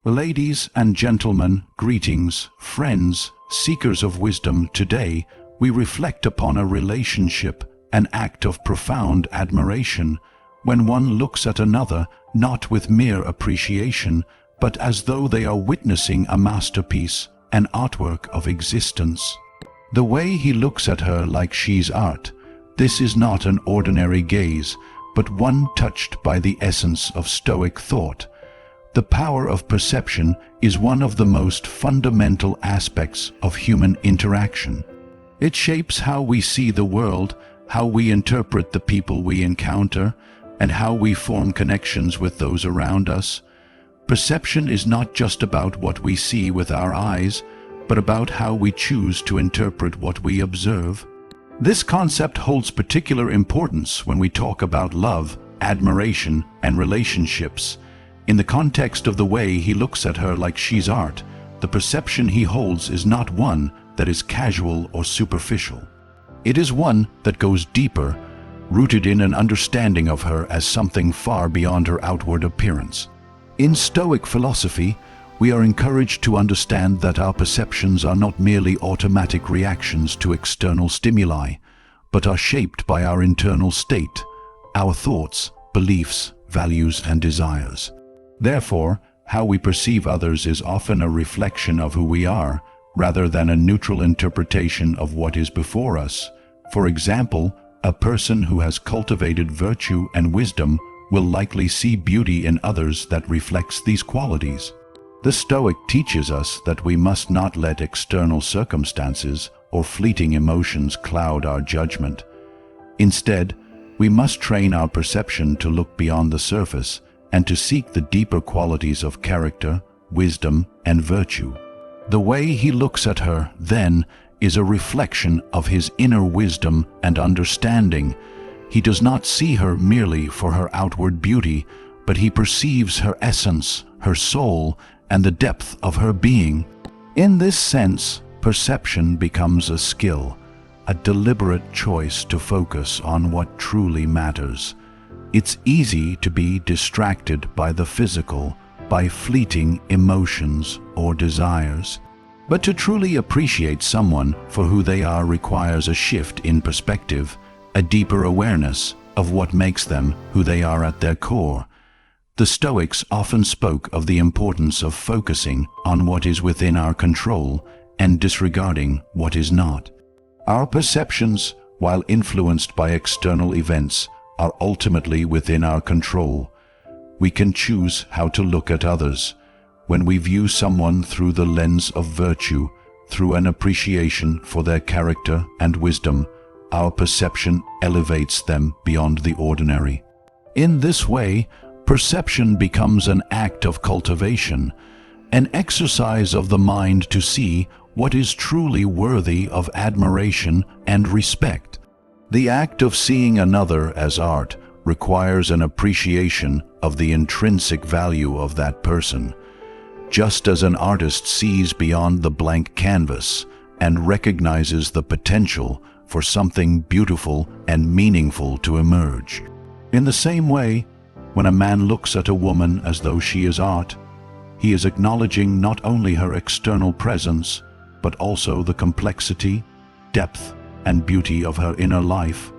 Ladies and gentlemen, greetings, friends, seekers of wisdom. Today, we reflect upon a relationship, an act of profound admiration, when one looks at another not with mere appreciation, but as though they are witnessing a masterpiece, an artwork of existence. The way he looks at her like she's art, this is not an ordinary gaze, but one touched by the essence of Stoic thought. The power of perception is one of the most fundamental aspects of human interaction. It shapes how we see the world, how we interpret the people we encounter, and how we form connections with those around us. Perception is not just about what we see with our eyes, but about how we choose to interpret what we observe. This concept holds particular importance when we talk about love, admiration, and relationships. In the context of the way he looks at her like she's art, the perception he holds is not one that is casual or superficial. It is one that goes deeper, rooted in an understanding of her as something far beyond her outward appearance. In Stoic philosophy, we are encouraged to understand that our perceptions are not merely automatic reactions to external stimuli, but are shaped by our internal state, our thoughts, beliefs, values, and desires. Therefore, how we perceive others is often a reflection of who we are, rather than a neutral interpretation of what is before us. For example, a person who has cultivated virtue and wisdom will likely see beauty in others that reflects these qualities. The Stoic teaches us that we must not let external circumstances or fleeting emotions cloud our judgment. Instead, we must train our perception to look beyond the surface and to seek the deeper qualities of character, wisdom, and virtue. The way he looks at her, then, is a reflection of his inner wisdom and understanding. He does not see her merely for her outward beauty, but he perceives her essence, her soul, and the depth of her being. In this sense, perception becomes a skill, a deliberate choice to focus on what truly matters. It's easy to be distracted by the physical, by fleeting emotions or desires. But to truly appreciate someone for who they are requires a shift in perspective, a deeper awareness of what makes them who they are at their core. The Stoics often spoke of the importance of focusing on what is within our control and disregarding what is not. Our perceptions, while influenced by external events, are ultimately within our control. We can choose how to look at others. When we view someone through the lens of virtue, through an appreciation for their character and wisdom, our perception elevates them beyond the ordinary. In this way, perception becomes an act of cultivation, an exercise of the mind to see what is truly worthy of admiration and respect. The act of seeing another as art requires an appreciation of the intrinsic value of that person. Just as an artist sees beyond the blank canvas and recognizes the potential for something beautiful and meaningful to emerge. In the same way, when a man looks at a woman as though she is art, he is acknowledging not only her external presence, but also the complexity, depth, and beauty of her inner life.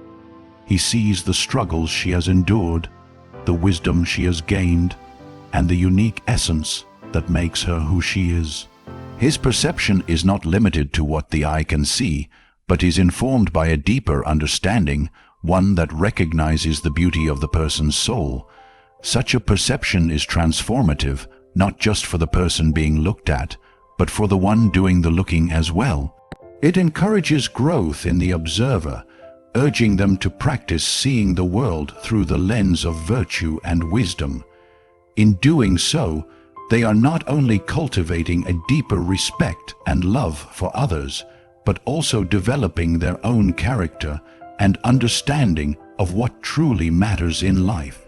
He sees the struggles she has endured, the wisdom she has gained, and the unique essence that makes her who she is. His perception is not limited to what the eye can see, but is informed by a deeper understanding, one that recognizes the beauty of the person's soul. Such a perception is transformative, not just for the person being looked at, but for the one doing the looking as well. It encourages growth in the observer, urging them to practice seeing the world through the lens of virtue and wisdom. In doing so, they are not only cultivating a deeper respect and love for others, but also developing their own character and understanding of what truly matters in life.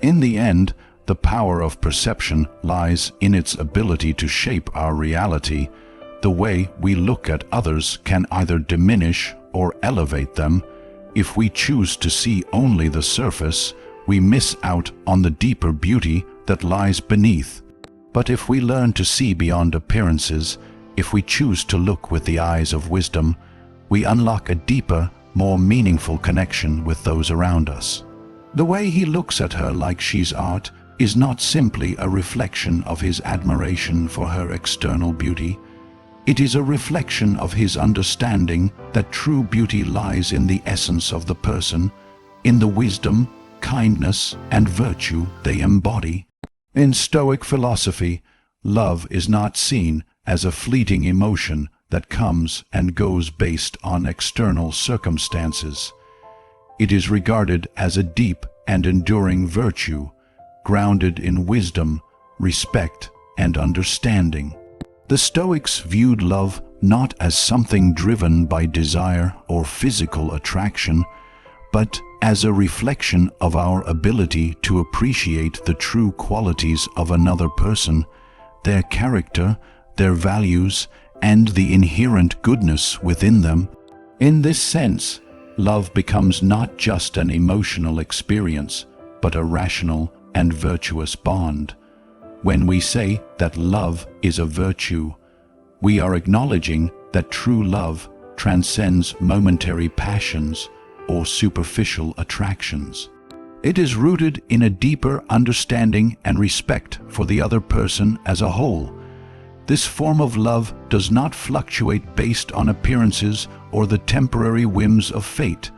In the end, the power of perception lies in its ability to shape our reality. The way we look at others can either diminish or elevate them. If we choose to see only the surface, we miss out on the deeper beauty that lies beneath. But if we learn to see beyond appearances, if we choose to look with the eyes of wisdom, we unlock a deeper, more meaningful connection with those around us. The way he looks at her like she's art is not simply a reflection of his admiration for her external beauty. It is a reflection of his understanding that true beauty lies in the essence of the person, in the wisdom, kindness, and virtue they embody. In Stoic philosophy, love is not seen as a fleeting emotion that comes and goes based on external circumstances. It is regarded as a deep and enduring virtue, grounded in wisdom, respect, and understanding. The Stoics viewed love not as something driven by desire or physical attraction, but as a reflection of our ability to appreciate the true qualities of another person, their character, their values, and the inherent goodness within them. In this sense, love becomes not just an emotional experience, but a rational and virtuous bond. When we say that love is a virtue, we are acknowledging that true love transcends momentary passions or superficial attractions. It is rooted in a deeper understanding and respect for the other person as a whole. This form of love does not fluctuate based on appearances or the temporary whims of fate.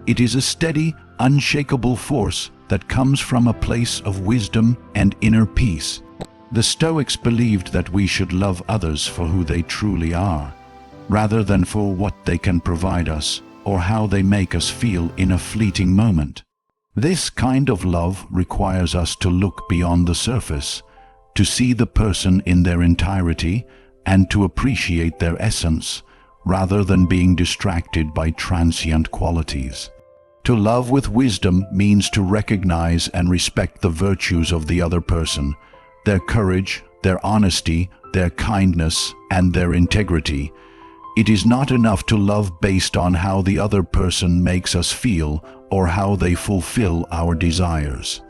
It is a steady, unshakable force that comes from a place of wisdom and inner peace. The Stoics believed that we should love others for who they truly are, rather than for what they can provide us or how they make us feel in a fleeting moment. This kind of love requires us to look beyond the surface, to see the person in their entirety, and to appreciate their essence, rather than being distracted by transient qualities. To love with wisdom means to recognize and respect the virtues of the other person, their courage, their honesty, their kindness, and their integrity. It is not enough to love based on how the other person makes us feel or how they fulfill our desires.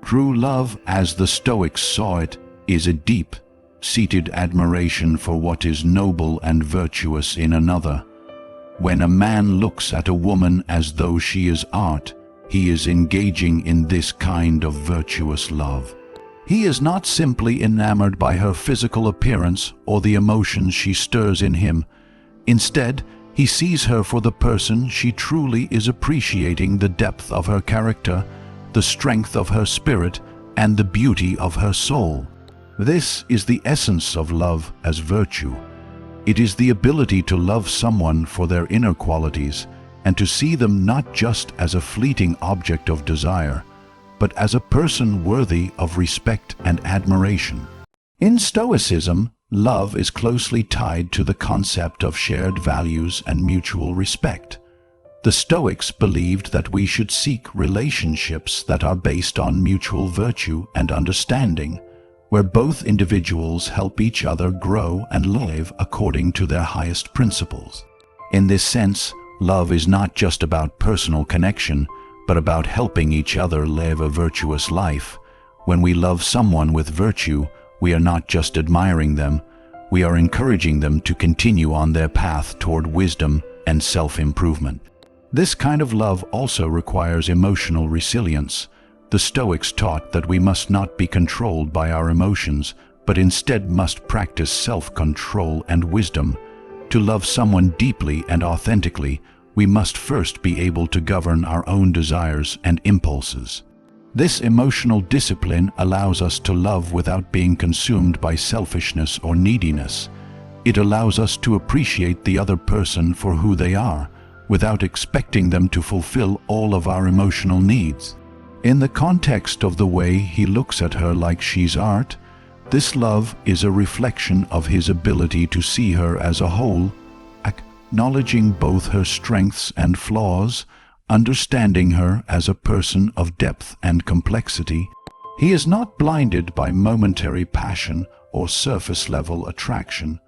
True love, as the Stoics saw it, is a deep-seated admiration for what is noble and virtuous in another. When a man looks at a woman as though she is art, he is engaging in this kind of virtuous love. He is not simply enamored by her physical appearance or the emotions she stirs in him. Instead, he sees her for the person she truly is, appreciating the depth of her character, the strength of her spirit, and the beauty of her soul. This is the essence of love as virtue. It is the ability to love someone for their inner qualities and to see them not just as a fleeting object of desire, but as a person worthy of respect and admiration. In Stoicism, love is closely tied to the concept of shared values and mutual respect. The Stoics believed that we should seek relationships that are based on mutual virtue and understanding, where both individuals help each other grow and live according to their highest principles. In this sense, love is not just about personal connection, but about helping each other live a virtuous life. When we love someone with virtue, we are not just admiring them, we are encouraging them to continue on their path toward wisdom and self-improvement. This kind of love also requires emotional resilience. The Stoics taught that we must not be controlled by our emotions, but instead must practice self-control and wisdom. To love someone deeply and authentically, we must first be able to govern our own desires and impulses. This emotional discipline allows us to love without being consumed by selfishness or neediness. It allows us to appreciate the other person for who they are, without expecting them to fulfill all of our emotional needs. In the context of the way he looks at her like she's art, this love is a reflection of his ability to see her as a whole, acknowledging both her strengths and flaws, understanding her as a person of depth and complexity. He is not blinded by momentary passion or surface-level attraction.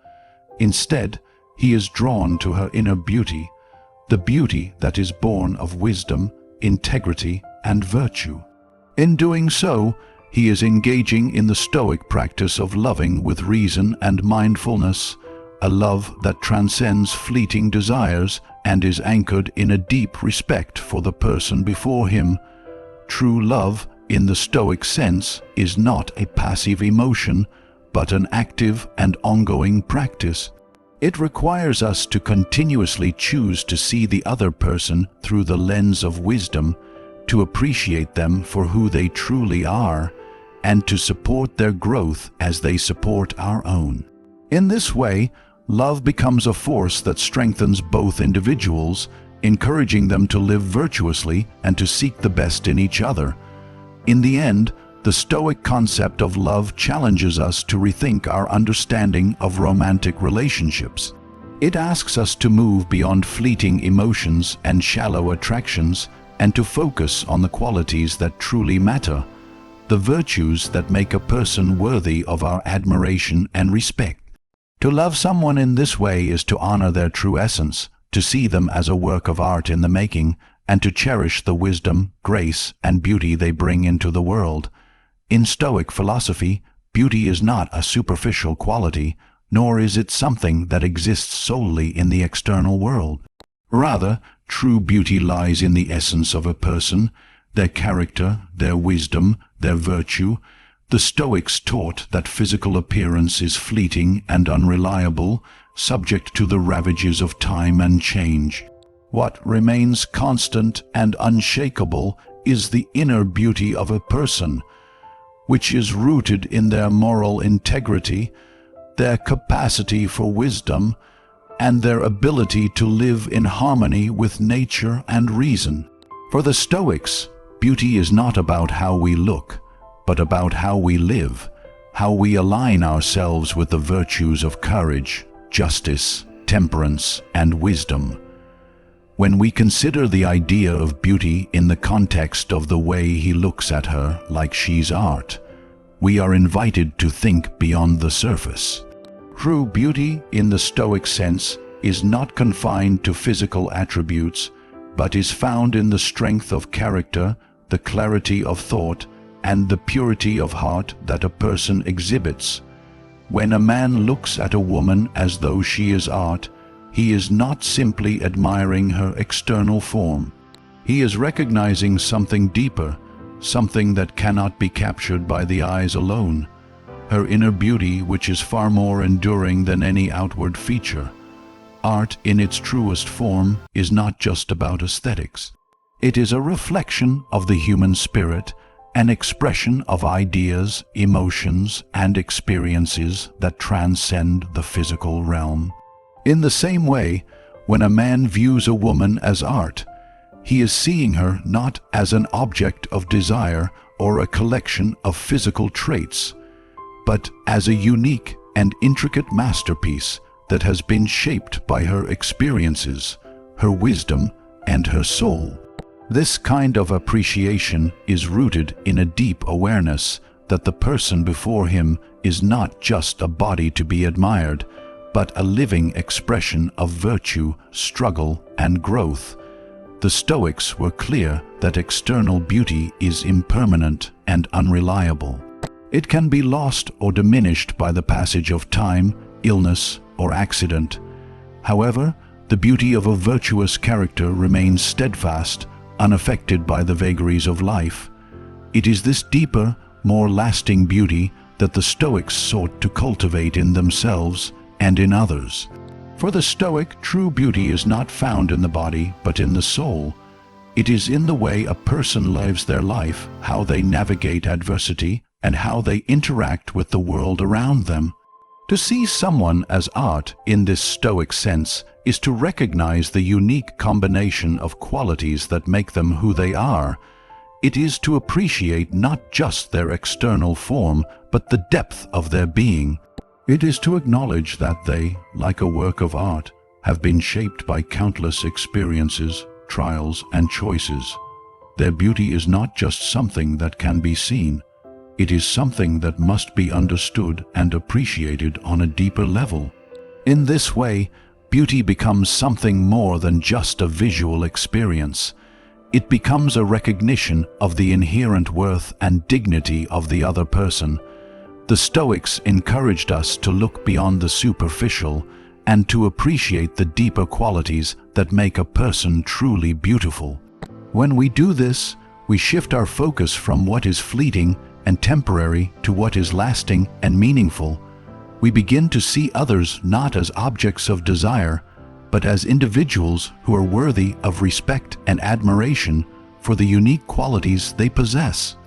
Instead, he is drawn to her inner beauty, the beauty that is born of wisdom, integrity, and virtue. In doing so, He is engaging in the Stoic practice of loving with reason and mindfulness, a love that transcends fleeting desires and is anchored in a deep respect for the person before him. True love, in the Stoic sense, is not a passive emotion, but an active and ongoing practice. It requires us to continuously choose to see the other person through the lens of wisdom, to appreciate them for who they truly are, and to support their growth as they support our own. In this way, love becomes a force that strengthens both individuals, encouraging them to live virtuously and to seek the best in each other. In the end, the Stoic concept of love challenges us to rethink our understanding of romantic relationships. It asks us to move beyond fleeting emotions and shallow attractions and to focus on the qualities that truly matter, the virtues that make a person worthy of our admiration and respect. To love someone in this way is to honor their true essence, to see them as a work of art in the making, and to cherish the wisdom, grace, and beauty they bring into the world. In Stoic philosophy, beauty is not a superficial quality, nor is it something that exists solely in the external world. Rather, true beauty lies in the essence of a person, their character, their wisdom, their virtue. The Stoics taught that physical appearance is fleeting and unreliable, subject to the ravages of time and change. What remains constant and unshakable is the inner beauty of a person, which is rooted in their moral integrity, their capacity for wisdom, and their ability to live in harmony with nature and reason. For the Stoics, beauty is not about how we look, but about how we live, how we align ourselves with the virtues of courage, justice, temperance, and wisdom. When we consider the idea of beauty in the context of the way he looks at her like she's art, we are invited to think beyond the surface. True beauty in the Stoic sense is not confined to physical attributes, but is found in the strength of character, the clarity of thought, and the purity of heart that a person exhibits. When a man looks at a woman as though she is art, he is not simply admiring her external form. He is recognizing something deeper, something that cannot be captured by the eyes alone, her inner beauty, which is far more enduring than any outward feature. Art in its truest form is not just about aesthetics. It is a reflection of the human spirit, an expression of ideas, emotions, and experiences that transcend the physical realm. In the same way, when a man views a woman as art, he is seeing her not as an object of desire or a collection of physical traits, but as a unique and intricate masterpiece that has been shaped by her experiences, her wisdom, and her soul. This kind of appreciation is rooted in a deep awareness that the person before him is not just a body to be admired, but a living expression of virtue, struggle, and growth. The Stoics were clear that external beauty is impermanent and unreliable. It can be lost or diminished by the passage of time, illness, or accident. However, the beauty of a virtuous character remains steadfast, unaffected by the vagaries of life. It is this deeper, more lasting beauty that the Stoics sought to cultivate in themselves and in others. For the Stoic, true beauty is not found in the body, but in the soul. It is in the way a person lives their life, how they navigate adversity, and how they interact with the world around them. To see someone as art in this Stoic sense is to recognize the unique combination of qualities that make them who they are. It is to appreciate not just their external form, but the depth of their being. It is to acknowledge that they, like a work of art, have been shaped by countless experiences, trials, and choices. Their beauty is not just something that can be seen. It is something that must be understood and appreciated on a deeper level. In this way, beauty becomes something more than just a visual experience. it becomes a recognition of the inherent worth and dignity of the other person. The Stoics encouraged us to look beyond the superficial and to appreciate the deeper qualities that make a person truly beautiful. When we do this, we shift our focus from what is fleeting and temporary to what is lasting and meaningful. We begin to see others not as objects of desire, but as individuals who are worthy of respect and admiration for the unique qualities they possess.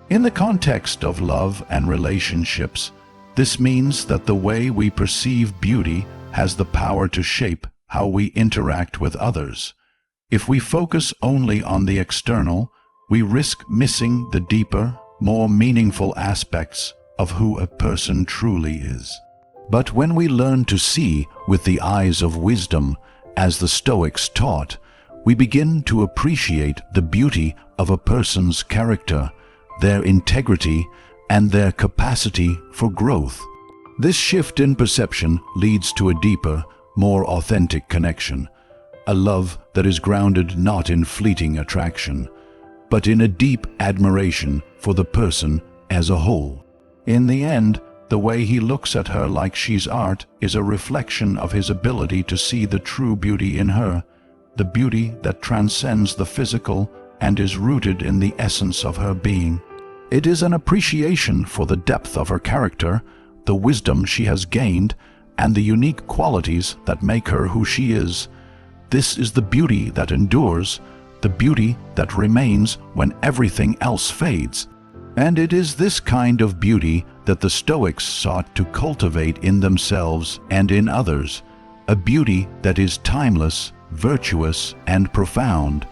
In the context of love and relationships, this means that the way we perceive beauty has the power to shape how we interact with others. If we focus only on the external, we risk missing the deeper, more meaningful aspects of who a person truly is. But when we learn to see with the eyes of wisdom, as the Stoics taught, we begin to appreciate the beauty of a person's character, their integrity, and their capacity for growth. This shift in perception leads to a deeper, more authentic connection, a love that is grounded not in fleeting attraction, but in a deep admiration for the person as a whole. In the end, the way he looks at her like she's art is a reflection of his ability to see the true beauty in her, the beauty that transcends the physical and is rooted in the essence of her being. It is an appreciation for the depth of her character, the wisdom she has gained, and the unique qualities that make her who she is. This is the beauty that endures, the beauty that remains when everything else fades. And it is this kind of beauty that the Stoics sought to cultivate in themselves and in others, a beauty that is timeless, virtuous, and profound.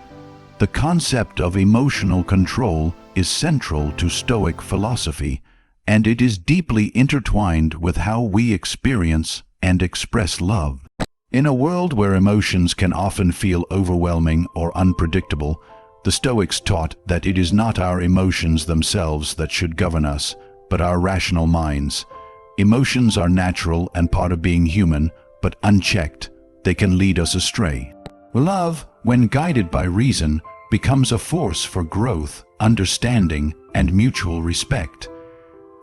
The concept of emotional control is central to Stoic philosophy, and it is deeply intertwined with how we experience and express love. In a world where emotions can often feel overwhelming or unpredictable, the Stoics taught that it is not our emotions themselves that should govern us, but our rational minds. Emotions are natural and part of being human, but unchecked, they can lead us astray. Love, when guided by reason, becomes a force for growth, understanding, and mutual respect.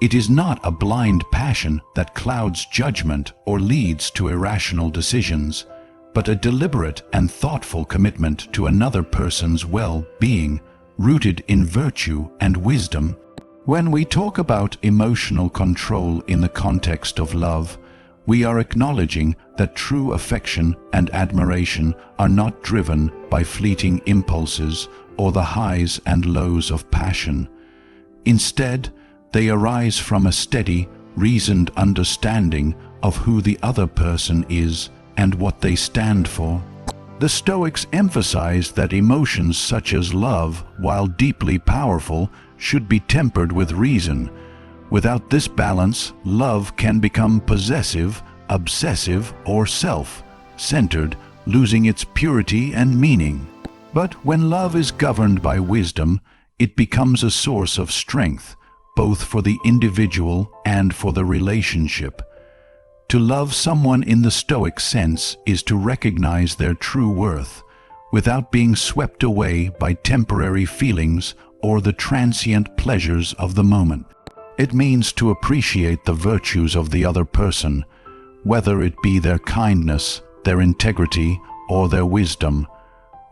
It is not a blind passion that clouds judgment or leads to irrational decisions, but a deliberate and thoughtful commitment to another person's well-being, rooted in virtue and wisdom. When we talk about emotional control in the context of love, we are acknowledging that true affection and admiration are not driven by fleeting impulses or the highs and lows of passion. Instead, they arise from a steady, reasoned understanding of who the other person is and what they stand for. The Stoics emphasized that emotions such as love, while deeply powerful, should be tempered with reason. Without this balance, love can become possessive, obsessive, or self-centered, losing its purity and meaning. But when love is governed by wisdom, it becomes a source of strength, both for the individual and for the relationship. To love someone in the Stoic sense is to recognize their true worth, without being swept away by temporary feelings or the transient pleasures of the moment. It means to appreciate the virtues of the other person, whether it be their kindness, their integrity, or their wisdom,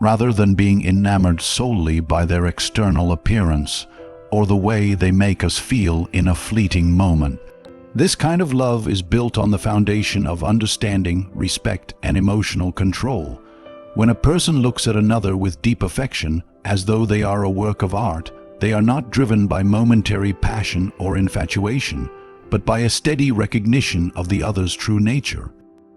rather than being enamored solely by their external appearance or the way they make us feel in a fleeting moment. This kind of love is built on the foundation of understanding, respect, and emotional control. When a person looks at another with deep affection, as though they are a work of art, they are not driven by momentary passion or infatuation, but by a steady recognition of the other's true nature.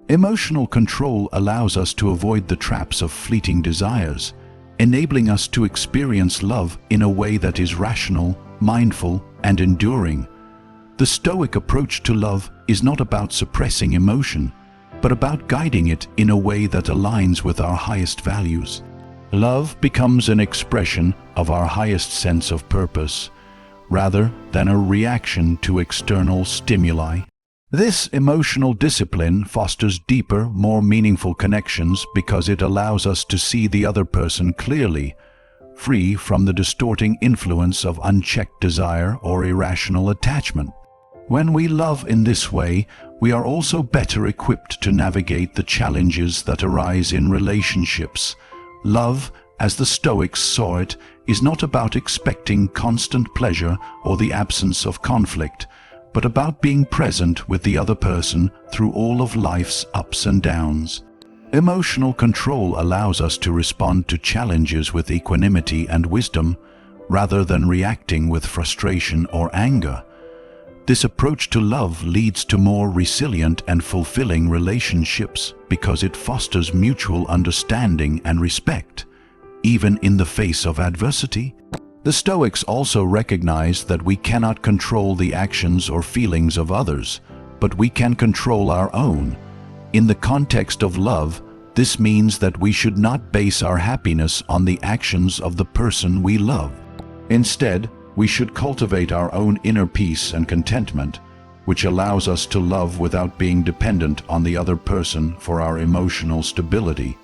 Emotional control allows us to avoid the traps of fleeting desires, enabling us to experience love in a way that is rational, mindful, and enduring. The Stoic approach to love is not about suppressing emotion, but about guiding it in a way that aligns with our highest values. Love becomes an expression of our highest sense of purpose, rather than a reaction to external stimuli. This emotional discipline fosters deeper, more meaningful connections because it allows us to see the other person clearly, free from the distorting influence of unchecked desire or irrational attachment. When we love in this way, we are also better equipped to navigate the challenges that arise in relationships. Love, as the Stoics saw it, is not about expecting constant pleasure or the absence of conflict, but about being present with the other person through all of life's ups and downs. Emotional control allows us to respond to challenges with equanimity and wisdom, rather than reacting with frustration or anger. This approach to love leads to more resilient and fulfilling relationships because it fosters mutual understanding and respect, even in the face of adversity. The Stoics also recognize that we cannot control the actions or feelings of others, but we can control our own. In the context of love, this means that we should not base our happiness on the actions of the person we love. Instead, we should cultivate our own inner peace and contentment, which allows us to love without being dependent on the other person for our emotional stability.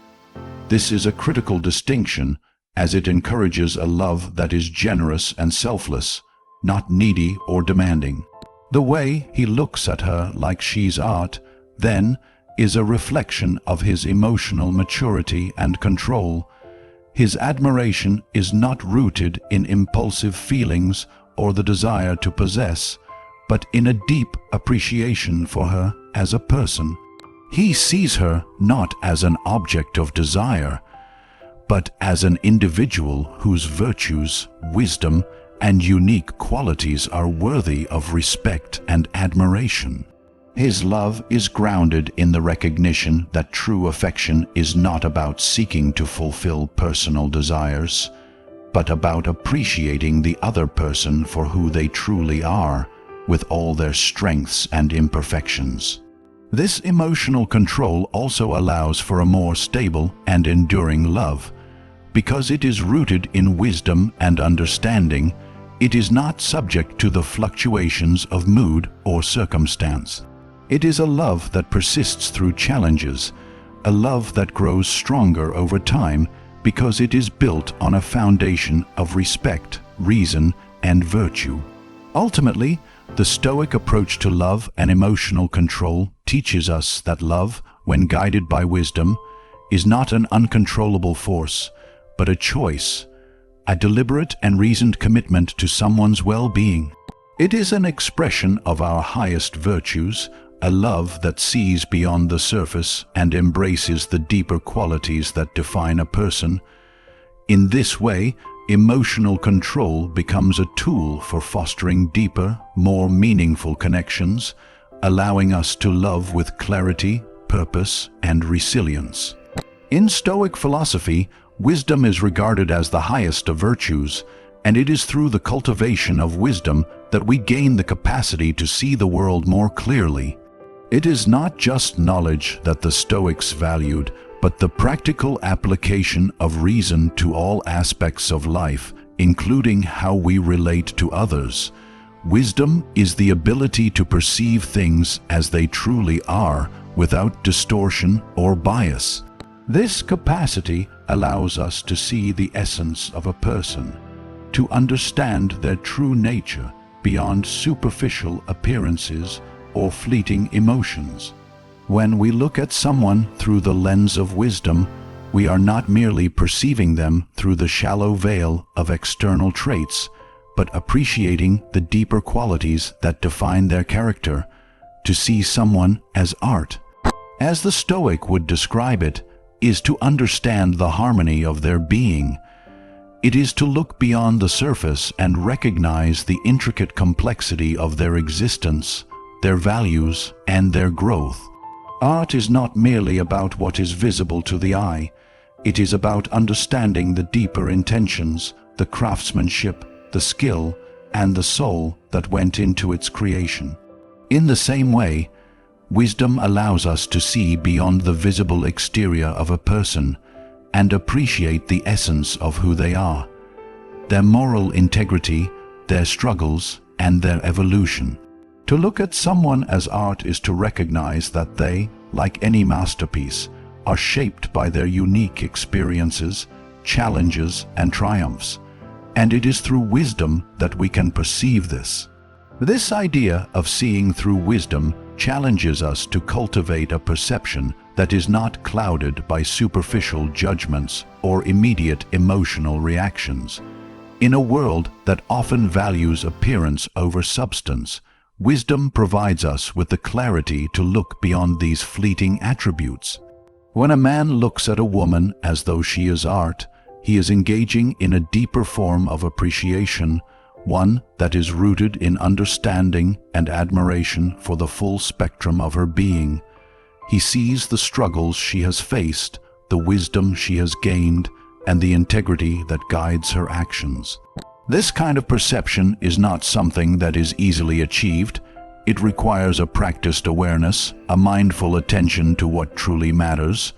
This is a critical distinction, as it encourages a love that is generous and selfless, not needy or demanding. The way he looks at her like she's art, then, is a reflection of his emotional maturity and control. His admiration is not rooted in impulsive feelings or the desire to possess, but in a deep appreciation for her as a person. He sees her not as an object of desire, but as an individual whose virtues, wisdom, and unique qualities are worthy of respect and admiration. His love is grounded in the recognition that true affection is not about seeking to fulfill personal desires, but about appreciating the other person for who they truly are, with all their strengths and imperfections. This emotional control also allows for a more stable and enduring love. Because it is rooted in wisdom and understanding, it is not subject to the fluctuations of mood or circumstance. It is a love that persists through challenges, a love that grows stronger over time because it is built on a foundation of respect, reason, and virtue. Ultimately, the Stoic approach to love and emotional control teaches us that love, when guided by wisdom, is not an uncontrollable force, but a choice, a deliberate and reasoned commitment to someone's well-being. It is an expression of our highest virtues, a love that sees beyond the surface and embraces the deeper qualities that define a person. In this way, emotional control becomes a tool for fostering deeper, more meaningful connections, allowing us to love with clarity, purpose, and resilience. In Stoic philosophy, wisdom is regarded as the highest of virtues, and it is through the cultivation of wisdom that we gain the capacity to see the world more clearly. It is not just knowledge that the Stoics valued, but the practical application of reason to all aspects of life, including how we relate to others. Wisdom is the ability to perceive things as they truly are, without distortion or bias. This capacity allows us to see the essence of a person, to understand their true nature beyond superficial appearances or fleeting emotions. When we look at someone through the lens of wisdom, we are not merely perceiving them through the shallow veil of external traits, but appreciating the deeper qualities that define their character. To see someone as art, as the Stoic would describe it, is to understand the harmony of their being. It is to look beyond the surface and recognize the intricate complexity of their existence, their values, and their growth. Art is not merely about what is visible to the eye. It is about understanding the deeper intentions, the craftsmanship, the skill, and the soul that went into its creation. In the same way, wisdom allows us to see beyond the visible exterior of a person and appreciate the essence of who they are, their moral integrity, their struggles, and their evolution. To look at someone as art is to recognize that they, like any masterpiece, are shaped by their unique experiences, challenges, and triumphs. And it is through wisdom that we can perceive this. This idea of seeing through wisdom challenges us to cultivate a perception that is not clouded by superficial judgments or immediate emotional reactions. In a world that often values appearance over substance, wisdom provides us with the clarity to look beyond these fleeting attributes. When a man looks at a woman as though she is art, he is engaging in a deeper form of appreciation, one that is rooted in understanding and admiration for the full spectrum of her being. He sees the struggles she has faced, the wisdom she has gained, and the integrity that guides her actions. This kind of perception is not something that is easily achieved. It requires a practiced awareness, a mindful attention to what truly matters.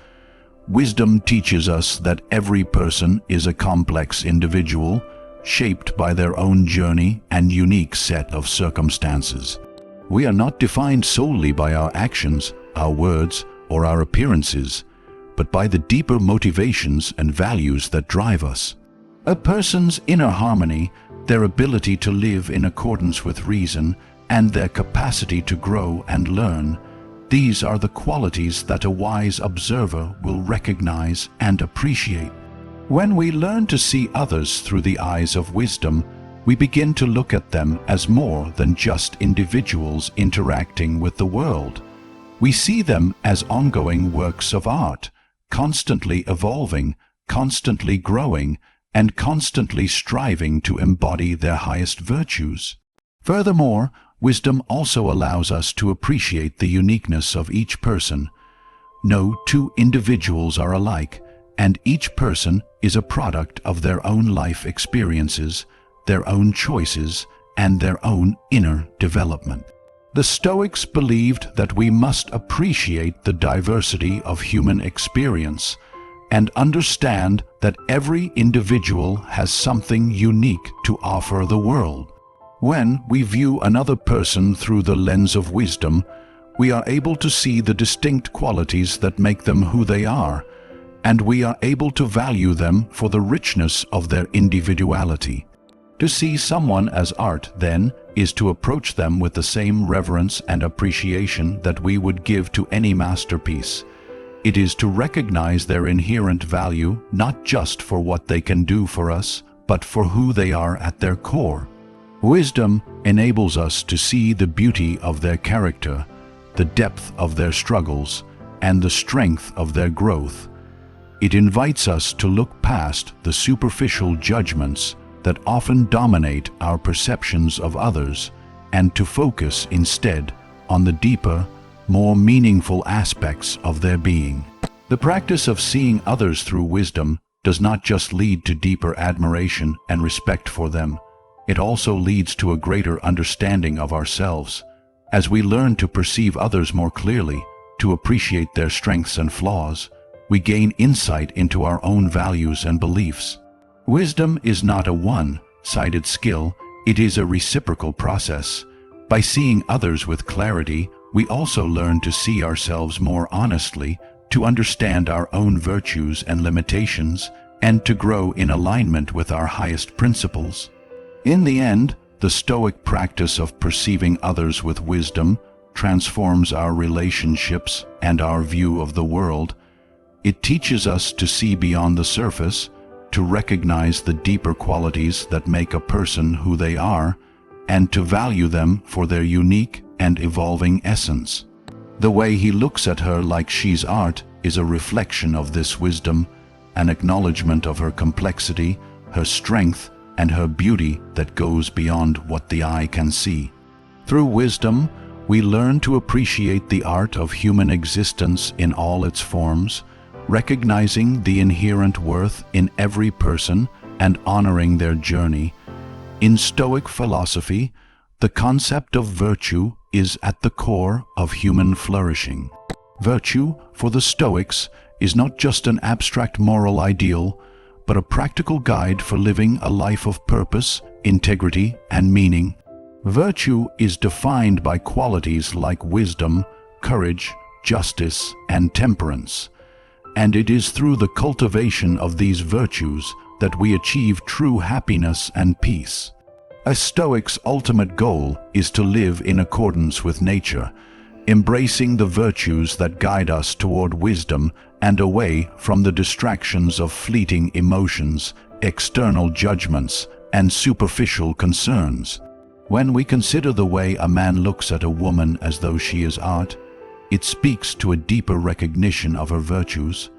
Wisdom teaches us that every person is a complex individual, shaped by their own journey and unique set of circumstances. We are not defined solely by our actions, our words, or our appearances, but by the deeper motivations and values that drive us. A person's inner harmony, their ability to live in accordance with reason, and their capacity to grow and learn, these are the qualities that a wise observer will recognize and appreciate. When we learn to see others through the eyes of wisdom, we begin to look at them as more than just individuals interacting with the world. We see them as ongoing works of art, constantly evolving, constantly growing, and constantly striving to embody their highest virtues. Furthermore, wisdom also allows us to appreciate the uniqueness of each person. No two individuals are alike, and each person is a product of their own life experiences, their own choices, and their own inner development. The Stoics believed that we must appreciate the diversity of human experience and understand that every individual has something unique to offer the world. When we view another person through the lens of wisdom, we are able to see the distinct qualities that make them who they are, and we are able to value them for the richness of their individuality. To see someone as art, then, is to approach them with the same reverence and appreciation that we would give to any masterpiece. It is to recognize their inherent value not just for what they can do for us, but for who they are at their core. Wisdom enables us to see the beauty of their character, the depth of their struggles, and the strength of their growth. It invites us to look past the superficial judgments that often dominate our perceptions of others and to focus instead on the deeper, more meaningful aspects of their being. The practice of seeing others through wisdom does not just lead to deeper admiration and respect for them. It also leads to a greater understanding of ourselves. As we learn to perceive others more clearly, to appreciate their strengths and flaws, we gain insight into our own values and beliefs. Wisdom is not a one-sided skill, it is a reciprocal process. By seeing others with clarity, we also learn to see ourselves more honestly, to understand our own virtues and limitations, and to grow in alignment with our highest principles. In the end, the Stoic practice of perceiving others with wisdom transforms our relationships and our view of the world. It teaches us to see beyond the surface, to recognize the deeper qualities that make a person who they are, and to value them for their unique and evolving essence. The way he looks at her like she's art is a reflection of this wisdom, an acknowledgement of her complexity, her strength, and her beauty that goes beyond what the eye can see. Through wisdom, we learn to appreciate the art of human existence in all its forms, recognizing the inherent worth in every person and honoring their journey. In Stoic philosophy, the concept of virtue is at the core of human flourishing. Virtue, for the Stoics, is not just an abstract moral ideal, but a practical guide for living a life of purpose, integrity, and meaning. Virtue is defined by qualities like wisdom, courage, justice, and temperance. and it is through the cultivation of these virtues that we achieve true happiness and peace. A Stoic's ultimate goal is to live in accordance with nature, embracing the virtues that guide us toward wisdom and away from the distractions of fleeting emotions, external judgments, and superficial concerns. When we consider the way a man looks at a woman as though she is art, it speaks to a deeper recognition of her virtues,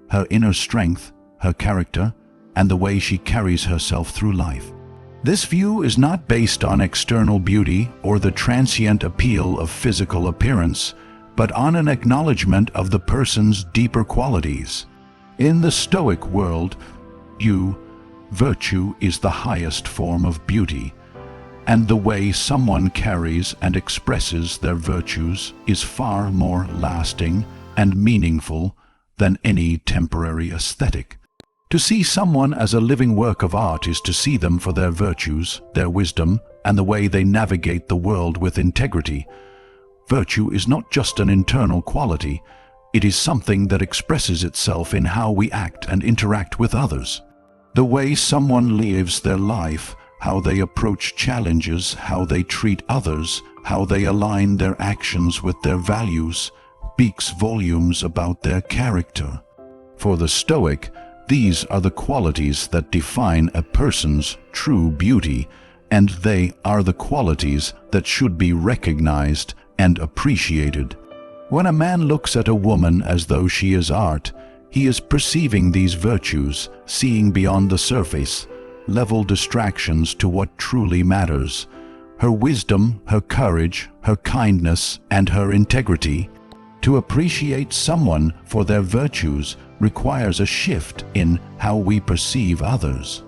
her inner strength, her character, and the way she carries herself through life. This view is not based on external beauty or the transient appeal of physical appearance, but on an acknowledgement of the person's deeper qualities. In the Stoic world, virtue is the highest form of beauty, and the way someone carries and expresses their virtues is far more lasting and meaningful than any temporary aesthetic. To see someone as a living work of art is to see them for their virtues, their wisdom, and the way they navigate the world with integrity. Virtue is not just an internal quality, it is something that expresses itself in how we act and interact with others. The way someone lives their life, how they approach challenges, how they treat others, how they align their actions with their values, speaks volumes about their character. For the Stoic, these are the qualities that define a person's true beauty, and they are the qualities that should be recognized and appreciated. When a man looks at a woman as though she is art, he is perceiving these virtues, seeing beyond the surface, level distractions to what truly matters. Her wisdom, her courage, her kindness, and her integrity. To appreciate someone for their virtues requires a shift in how we perceive others.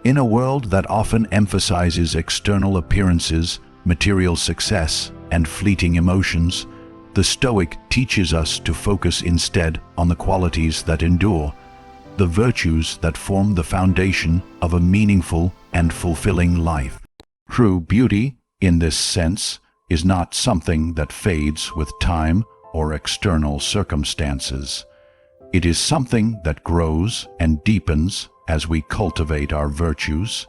In a world that often emphasizes external appearances, material success, and fleeting emotions, the Stoic teaches us to focus instead on the qualities that endure, the virtues that form the foundation of a meaningful and fulfilling life. True beauty, in this sense, is not something that fades with time or external circumstances. It is something that grows and deepens as we cultivate our virtues,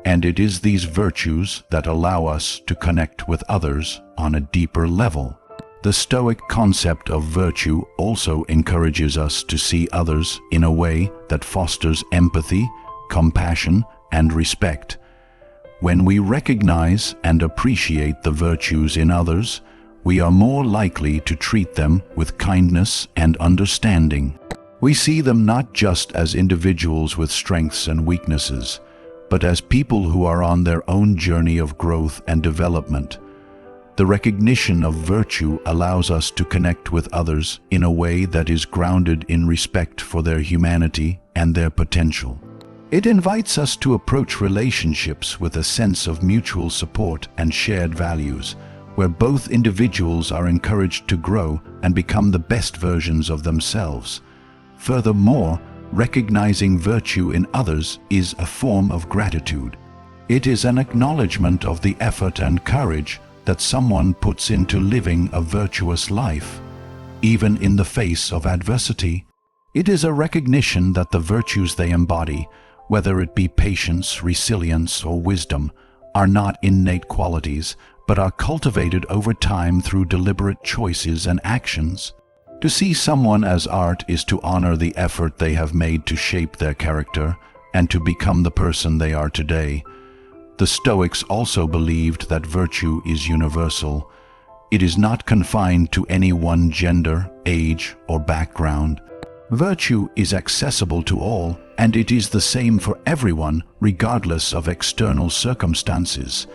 and it is these virtues that allow us to connect with others on a deeper level. The Stoic concept of virtue also encourages us to see others in a way that fosters empathy, compassion, and respect. When we recognize and appreciate the virtues in others, we are more likely to treat them with kindness and understanding. We see them not just as individuals with strengths and weaknesses, but as people who are on their own journey of growth and development. The recognition of virtue allows us to connect with others in a way that is grounded in respect for their humanity and their potential. It invites us to approach relationships with a sense of mutual support and shared values, where both individuals are encouraged to grow and become the best versions of themselves. Furthermore, recognizing virtue in others is a form of gratitude. It is an acknowledgement of the effort and courage that someone puts into living a virtuous life, even in the face of adversity. It is a recognition that the virtues they embody, whether it be patience, resilience, or wisdom, are not innate qualities, but are cultivated over time through deliberate choices and actions. To see someone as art is to honor the effort they have made to shape their character and to become the person they are today. The Stoics also believed that virtue is universal. It is not confined to any one gender, age, or background. Virtue is accessible to all, and it is the same for everyone, regardless of external circumstances.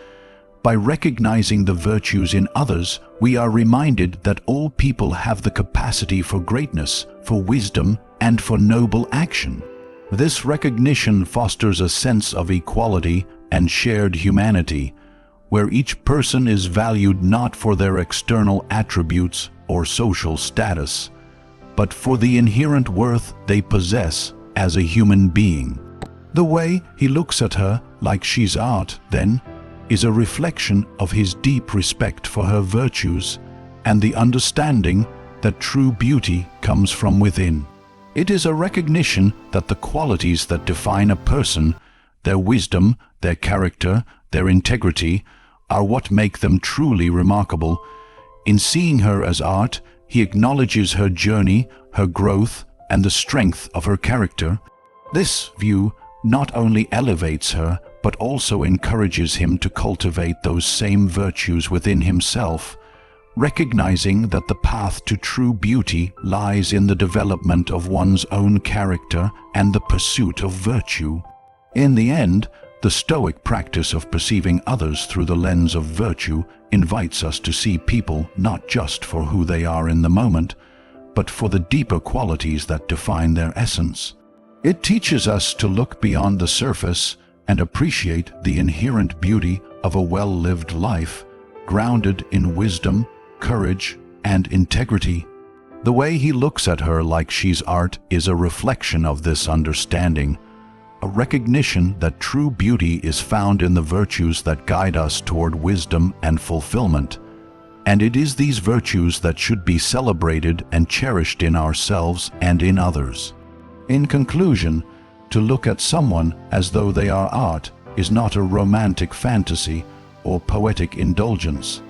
By recognizing the virtues in others, we are reminded that all people have the capacity for greatness, for wisdom, and for noble action. This recognition fosters a sense of equality and shared humanity, where each person is valued not for their external attributes or social status, but for the inherent worth they possess as a human being. The way he looks at her like she's art, then, is a reflection of his deep respect for her virtues and the understanding that true beauty comes from within. It is a recognition that the qualities that define a person, their wisdom, their character, their integrity, are what make them truly remarkable. In seeing her as art, he acknowledges her journey, her growth, and the strength of her character. This view not only elevates her, but also encourages him to cultivate those same virtues within himself, recognizing that the path to true beauty lies in the development of one's own character and the pursuit of virtue. In the end, the Stoic practice of perceiving others through the lens of virtue invites us to see people not just for who they are in the moment, but for the deeper qualities that define their essence. It teaches us to look beyond the surface and appreciate the inherent beauty of a well-lived life, grounded in wisdom, courage, and integrity. The way he looks at her like she's art is a reflection of this understanding, a recognition that true beauty is found in the virtues that guide us toward wisdom and fulfillment. And it is these virtues that should be celebrated and cherished in ourselves and in others. In conclusion, to look at someone as though they are art is not a romantic fantasy or poetic indulgence.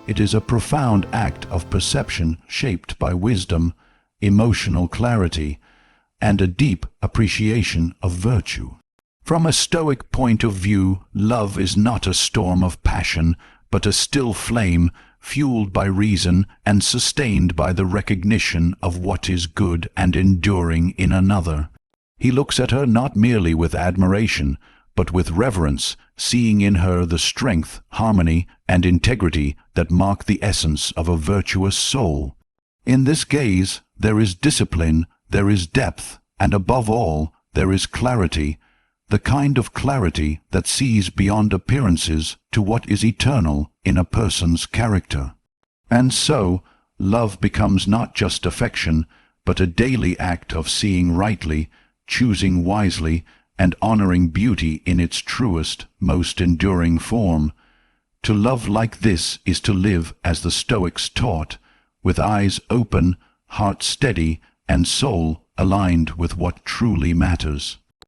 It is a profound act of perception shaped by wisdom, emotional clarity, and a deep appreciation of virtue. From a Stoic point of view, love is not a storm of passion, but a still flame fueled by reason and sustained by the recognition of what is good and enduring in another. He looks at her not merely with admiration, but with reverence, seeing in her the strength, harmony, and integrity that mark the essence of a virtuous soul. In this gaze, there is discipline, there is depth, and above all, there is clarity, the kind of clarity that sees beyond appearances to what is eternal in a person's character. And so, love becomes not just affection, but a daily act of seeing rightly, choosing wisely, and honoring beauty in its truest, most enduring form. To love like this is to live as the Stoics taught, with eyes open, heart steady, and soul aligned with what truly matters.